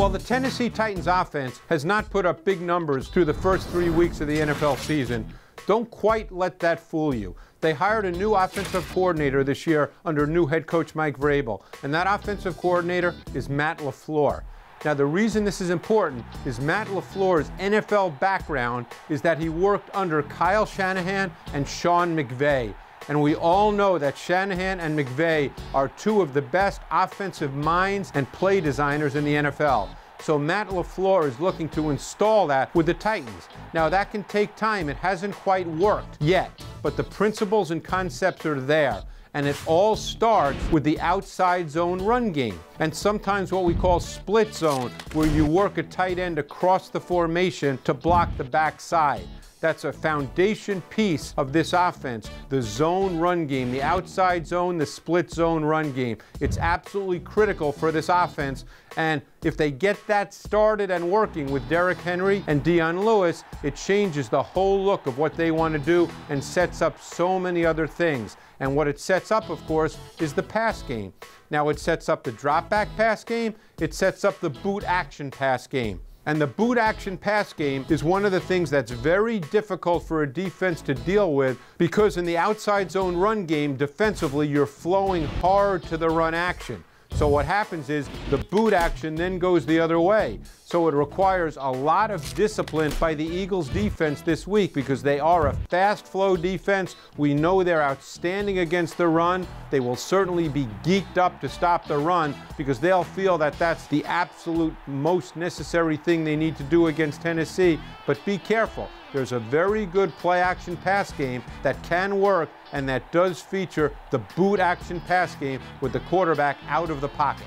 Well, the Tennessee Titans offense has not put up big numbers through the first 3 weeks of the NFL season. Don't quite let that fool you. They hired a new offensive coordinator this year under new head coach Mike Vrabel, and that offensive coordinator is Matt LaFleur. Now, the reason this is important is Matt LaFleur's NFL background is that he worked under Kyle Shanahan and Sean McVay. And we all know that Shanahan and McVay are two of the best offensive minds and play designers in the NFL. So Matt LaFleur is looking to install that with the Titans. Now, that can take time. It hasn't quite worked yet, but the principles and concepts are there. And it all starts with the outside zone run game, and sometimes what we call split zone, where you work a tight end across the formation to block the backside. That's a foundation piece of this offense, the zone run game, the outside zone, the split zone run game. It's absolutely critical for this offense, and if they get that started and working with Derrick Henry and Dion Lewis, it changes the whole look of what they want to do and sets up so many other things. And what it sets up, of course, is the pass game. Now, it sets up the drop-back pass game. It sets up the boot action pass game. And the boot action pass game is one of the things that's very difficult for a defense to deal with, because in the outside zone run game, defensively, you're flowing hard to the run action. So what happens is the boot action then goes the other way. So it requires a lot of discipline by the Eagles defense this week, because they are a fast flow defense. We know they're outstanding against the run. They will certainly be geeked up to stop the run, because they'll feel that that's the absolute most necessary thing they need to do against Tennessee. But be careful. There's a very good play-action pass game that can work, and that does feature the boot-action pass game with the quarterback out of the pocket.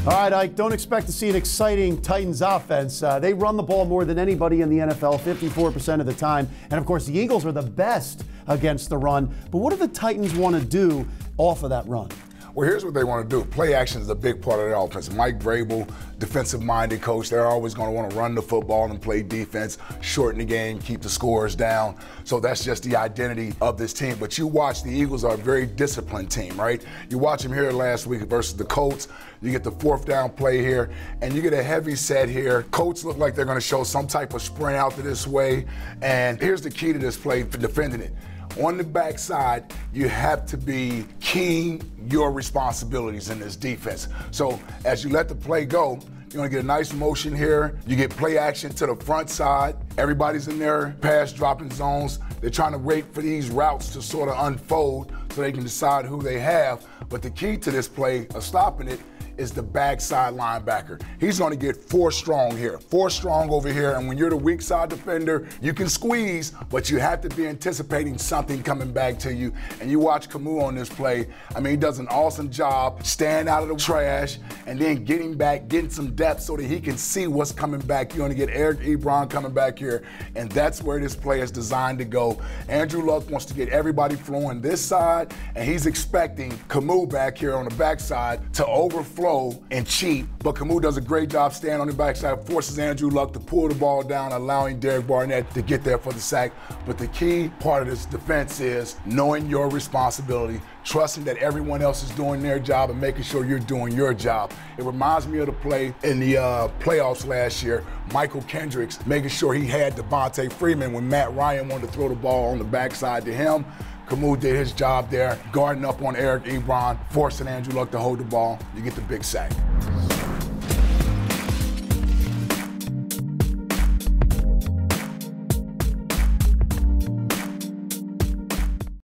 All right, Ike, don't expect to see an exciting Titans offense. They run the ball more than anybody in the NFL, 54% of the time. And, of course, the Eagles are the best against the run. But what do the Titans want to do off of that run? Well, here's what they want to do. Play action is a big part of their offense. Mike Vrabel, defensive-minded coach, they're always going to want to run the football and play defense, shorten the game, keep the scores down. So that's just the identity of this team. But you watch, the Eagles are a very disciplined team, right? You watch them here last week versus the Colts. You get the fourth down play here, and you get a heavy set here. Colts look like they're going to show some type of sprint out to this way. And here's the key to this play for defending it. On the backside, you have to be keen your responsibilities in this defense. So as you let the play go, you're going to get a nice motion here. You get play action to the front side. Everybody's in their pass dropping zones. They're trying to wait for these routes to sort of unfold so they can decide who they have. But the key to this play of stopping it is the backside linebacker. He's going to get 4 strong here, 4 strong over here, and when you're the weak side defender, you can squeeze, but you have to be anticipating something coming back to you. And you watch Camus on this play. I mean, he does an awesome job staying out of the trash and then getting back, getting some depth so that he can see what's coming back. You're going to get Ike Reese coming back here, and that's where this play is designed to go. Andrew Luck wants to get everybody flowing this side, and he's expecting Camus back here on the backside to overflow and cheat, but Camus does a great job staying on the backside, forces Andrew Luck to pull the ball down, allowing Derek Barnett to get there for the sack. But the key part of this defense is knowing your responsibility, trusting that everyone else is doing their job and making sure you're doing your job. It reminds me of the play in the playoffs last year, Michael Kendricks making sure he had Devontae Freeman when Matt Ryan wanted to throw the ball on the backside to him. Camus did his job there, guarding up on Ike Reese, forcing Andrew Luck to hold the ball. You get the big sack.